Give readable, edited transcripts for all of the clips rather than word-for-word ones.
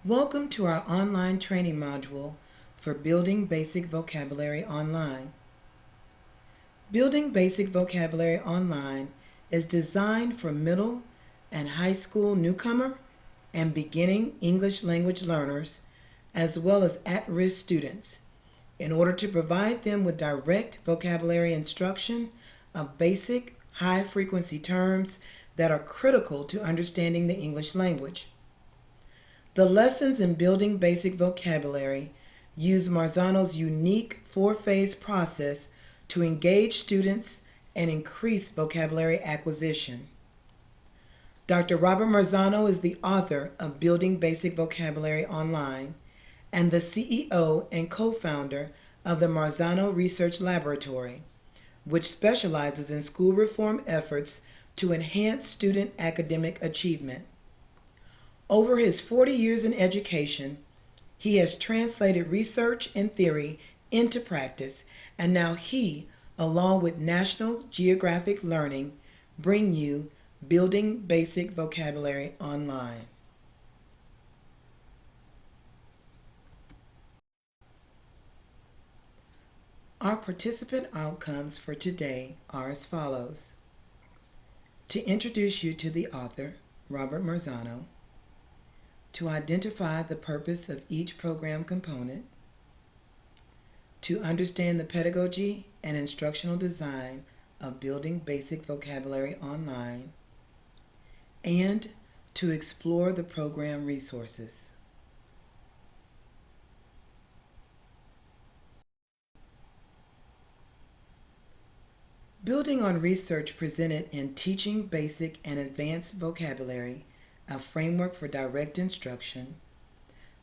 Welcome to our online training module for Building Basic Vocabulary Online. Building Basic Vocabulary Online is designed for middle and high school newcomer and beginning English language learners, as well as at-risk students, in order to provide them with direct vocabulary instruction of basic, high-frequency terms that are critical to understanding the English language. The lessons in Building Basic Vocabulary use Marzano's unique four-phase process to engage students and increase vocabulary acquisition. Dr. Robert Marzano is the author of Building Basic Vocabulary Online and the CEO and co-founder of the Marzano Research Laboratory, which specializes in school reform efforts to enhance student academic achievement. Over his 40 years in education, he has translated research and theory into practice, and now he, along with National Geographic Learning, bring you Building Basic Vocabulary Online. Our participant outcomes for today are as follows. To introduce you to the author, Robert Marzano, to identify the purpose of each program component, to understand the pedagogy and instructional design of Building Basic Vocabulary Online, and to explore the program resources. Building on research presented in Teaching Basic and Advanced Vocabulary, a framework for direct instruction,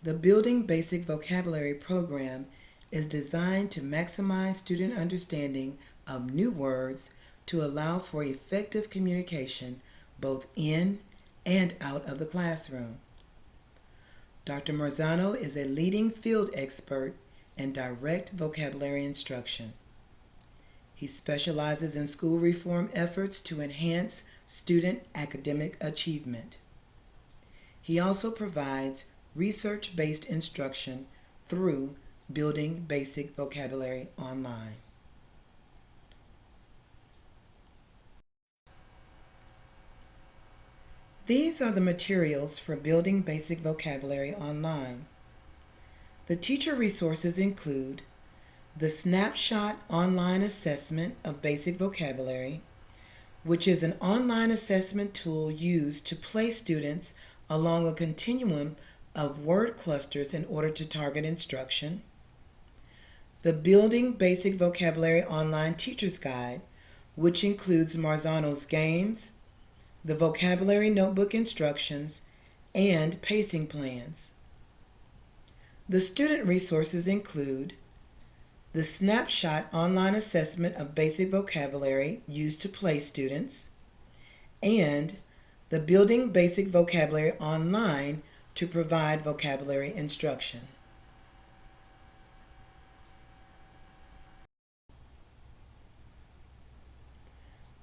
the Building Basic Vocabulary program is designed to maximize student understanding of new words to allow for effective communication both in and out of the classroom. Dr. Marzano is a leading field expert in direct vocabulary instruction. He specializes in school reform efforts to enhance student academic achievement. He also provides research-based instruction through Building Basic Vocabulary Online. These are the materials for Building Basic Vocabulary Online. The teacher resources include the Snapshot Online Assessment of Basic Vocabulary, which is an online assessment tool used to place students along a continuum of word clusters in order to target instruction. The Building Basic Vocabulary Online Teacher's Guide, which includes Marzano's games, the vocabulary notebook instructions, and pacing plans. The student resources include the Snapshot Online Assessment of Basic Vocabulary used to place students, and the Building Basic Vocabulary Online to provide vocabulary instruction.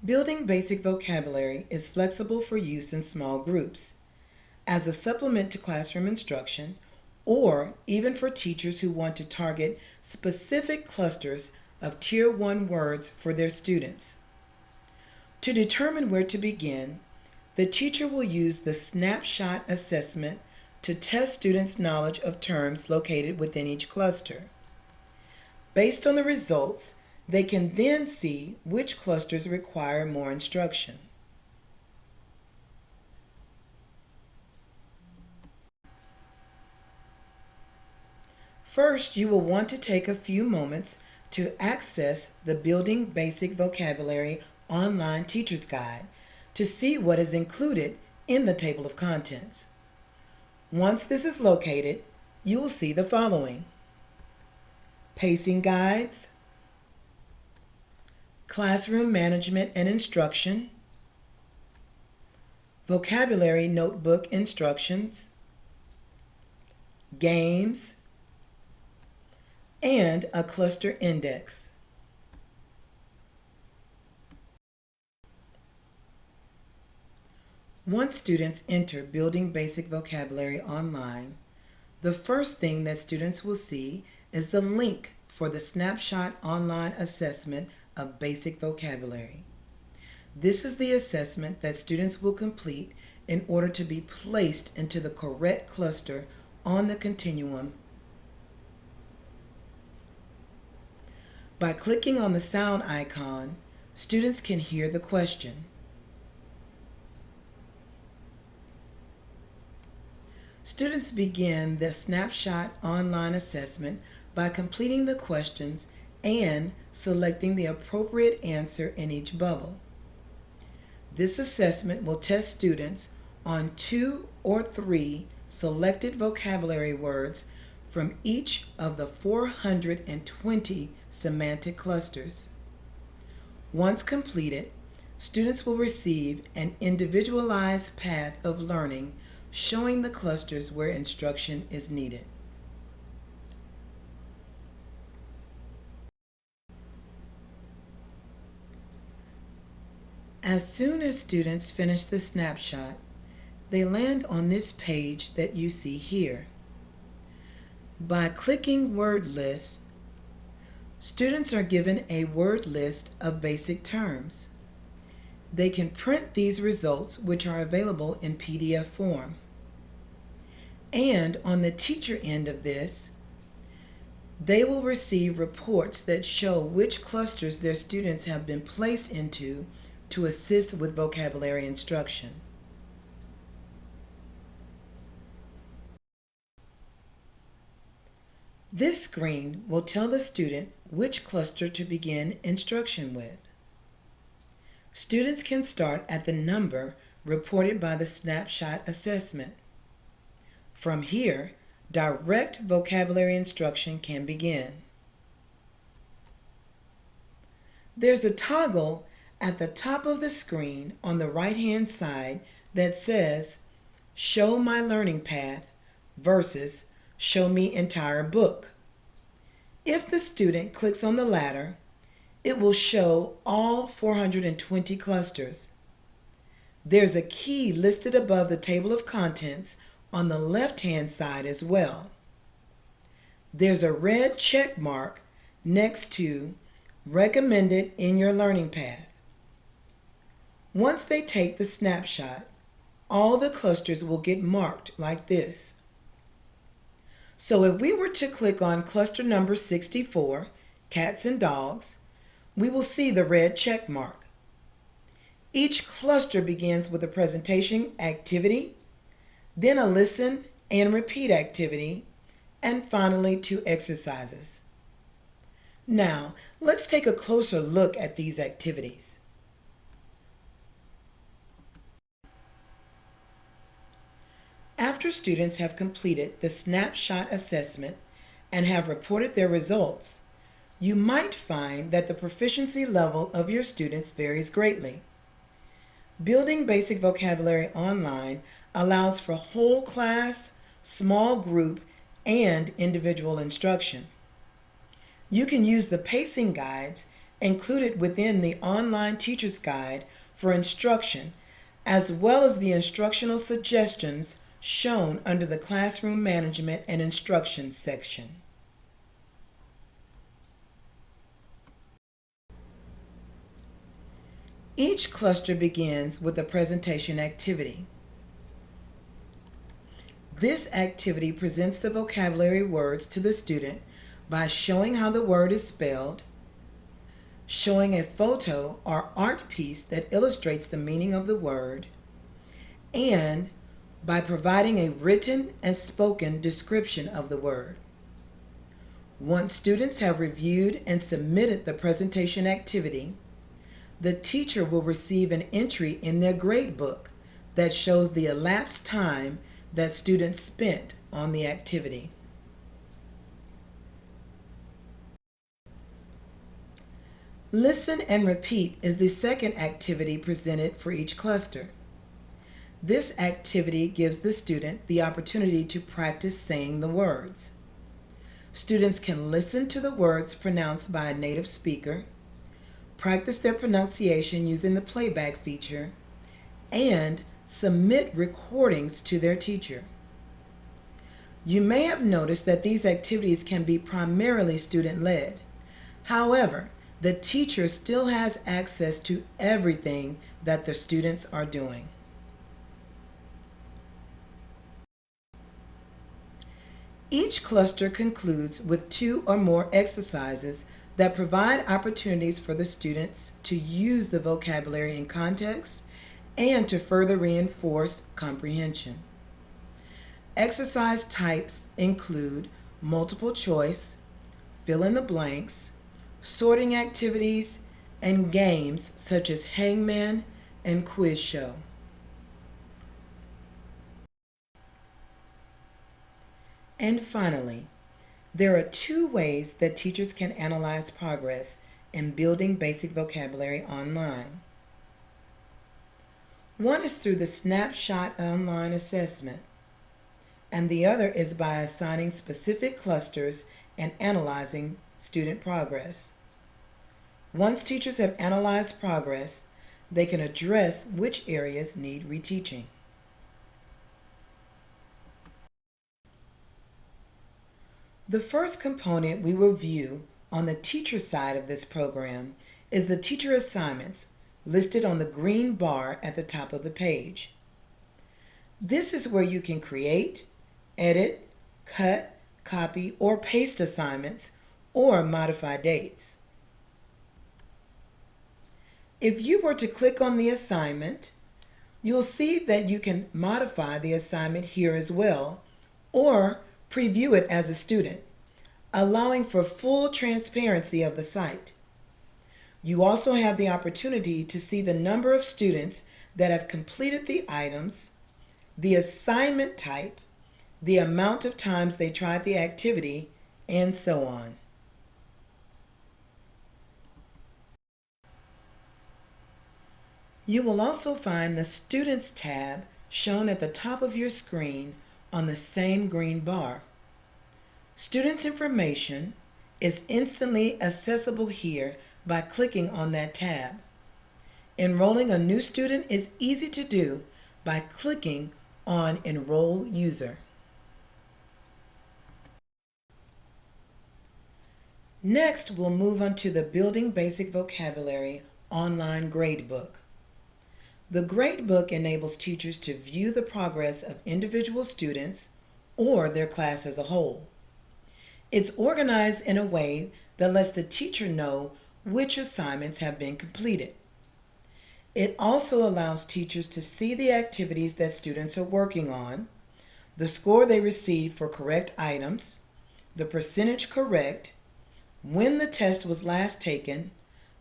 Building Basic Vocabulary is flexible for use in small groups, as a supplement to classroom instruction, or even for teachers who want to target specific clusters of Tier 1 words for their students. To determine where to begin, the teacher will use the Snapshot assessment to test students' knowledge of terms located within each cluster. Based on the results, they can then see which clusters require more instruction. First, you will want to take a few moments to access the Building Basic Vocabulary Online Teacher's Guide to see what is included in the table of contents. Once this is located, you will see the following: pacing guides, classroom management and instruction, vocabulary notebook instructions, games, and a cluster index. Once students enter Building Basic Vocabulary Online, the first thing that students will see is the link for the Snapshot online assessment of basic vocabulary. This is the assessment that students will complete in order to be placed into the correct cluster on the continuum. By clicking on the sound icon, students can hear the question. Students begin the Snapshot online assessment by completing the questions and selecting the appropriate answer in each bubble. This assessment will test students on 2 or 3 selected vocabulary words from each of the 420 semantic clusters. Once completed, students will receive an individualized path of learning showing the clusters where instruction is needed. As soon as students finish the snapshot, they land on this page that you see here. By clicking Word List, students are given a word list of basic terms. They can print these results, which are available in PDF form. And on the teacher end of this, they will receive reports that show which clusters their students have been placed into to assist with vocabulary instruction. This screen will tell the student which cluster to begin instruction with. Students can start at the number reported by the Snapshot assessment. From here, direct vocabulary instruction can begin. There's a toggle at the top of the screen on the right-hand side that says Show My Learning Path versus Show Me Entire Book. If the student clicks on the latter, it will show all 420 clusters. There's a key listed above the table of contents on the left-hand side as well. There's a red check mark next to Recommended in Your Learning Path. Once they take the snapshot, all the clusters will get marked like this. So if we were to click on cluster number 64, cats and dogs, we will see the red check mark. Each cluster begins with a presentation activity, then a listen and repeat activity, and finally 2 exercises. Now, let's take a closer look at these activities. After students have completed the snapshot assessment and have reported their results, you might find that the proficiency level of your students varies greatly. Building basic vocabulary online allows for whole class, small group, and individual instruction. You can use the pacing guides included within the online teacher's guide for instruction, as well as the instructional suggestions shown under the Classroom Management and Instruction section. Each cluster begins with a presentation activity. This activity presents the vocabulary words to the student by showing how the word is spelled, showing a photo or art piece that illustrates the meaning of the word, and by providing a written and spoken description of the word. Once students have reviewed and submitted the presentation activity, the teacher will receive an entry in their gradebook that shows the elapsed time that students spent on the activity. Listen and repeat is the second activity presented for each cluster. This activity gives the student the opportunity to practice saying the words. Students can listen to the words pronounced by a native speaker, practice their pronunciation using the playback feature, and submit recordings to their teacher. You may have noticed that these activities can be primarily student-led. However, the teacher still has access to everything that the students are doing. Each cluster concludes with 2 or more exercises that provide opportunities for the students to use the vocabulary in context and to further reinforce comprehension. Exercise types include multiple choice, fill in the blanks, sorting activities, and games such as hangman and quiz show. And finally, there are 2 ways that teachers can analyze progress in building basic vocabulary online. One is through the Snapshot online assessment, and the other is by assigning specific clusters and analyzing student progress. Once teachers have analyzed progress, they can address which areas need reteaching. The first component we will view on the teacher side of this program is the teacher assignments listed on the green bar at the top of the page. This is where you can create, edit, cut, copy, or paste assignments or modify dates. If you were to click on the assignment, you'll see that you can modify the assignment here as well, or preview it as a student, allowing for full transparency of the site. You also have the opportunity to see the number of students that have completed the items, the assignment type, the amount of times they tried the activity, and so on. You will also find the Students tab shown at the top of your screen on the same green bar. Students' information is instantly accessible here by clicking on that tab. Enrolling a new student is easy to do by clicking on Enroll User. Next, we'll move on to the Building Basic Vocabulary online Gradebook. The Gradebook enables teachers to view the progress of individual students or their class as a whole. It's organized in a way that lets the teacher know which assignments have been completed. It also allows teachers to see the activities that students are working on, the score they receive for correct items, the percentage correct, when the test was last taken,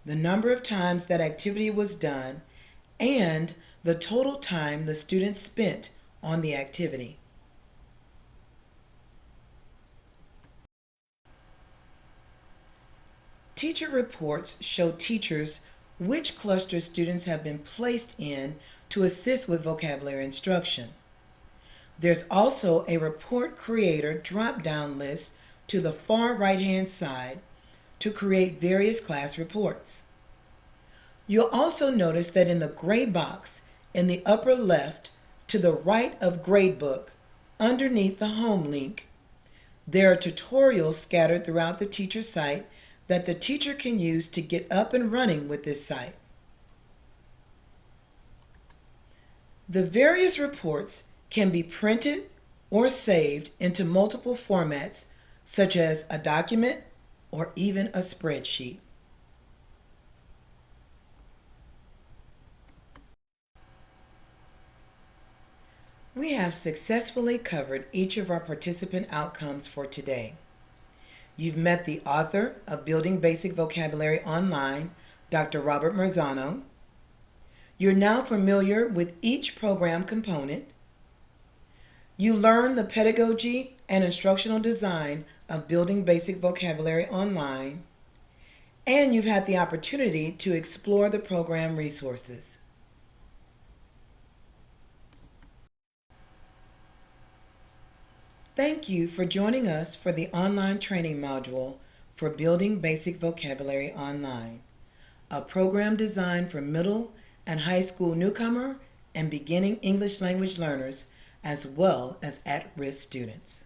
the number of times that activity was done, and the total time the student spent on the activity. Teacher reports show teachers which cluster students have been placed in to assist with vocabulary instruction. There's also a report creator drop-down list to the far right-hand side to create various class reports. You'll also notice that in the gray box in the upper left to the right of Gradebook, underneath the Home link, there are tutorials scattered throughout the teacher site that the teacher can use to get up and running with this site. The various reports can be printed or saved into multiple formats, such as a document or even a spreadsheet. We have successfully covered each of our participant outcomes for today. You've met the author of Building Basic Vocabulary Online, Dr. Robert Marzano. You're now familiar with each program component. You learned the pedagogy and instructional design of Building Basic Vocabulary Online, and you've had the opportunity to explore the program resources. Thank you for joining us for the online training module for Building Basic Vocabulary Online, a program designed for middle and high school newcomer and beginning English language learners, as well as at-risk students.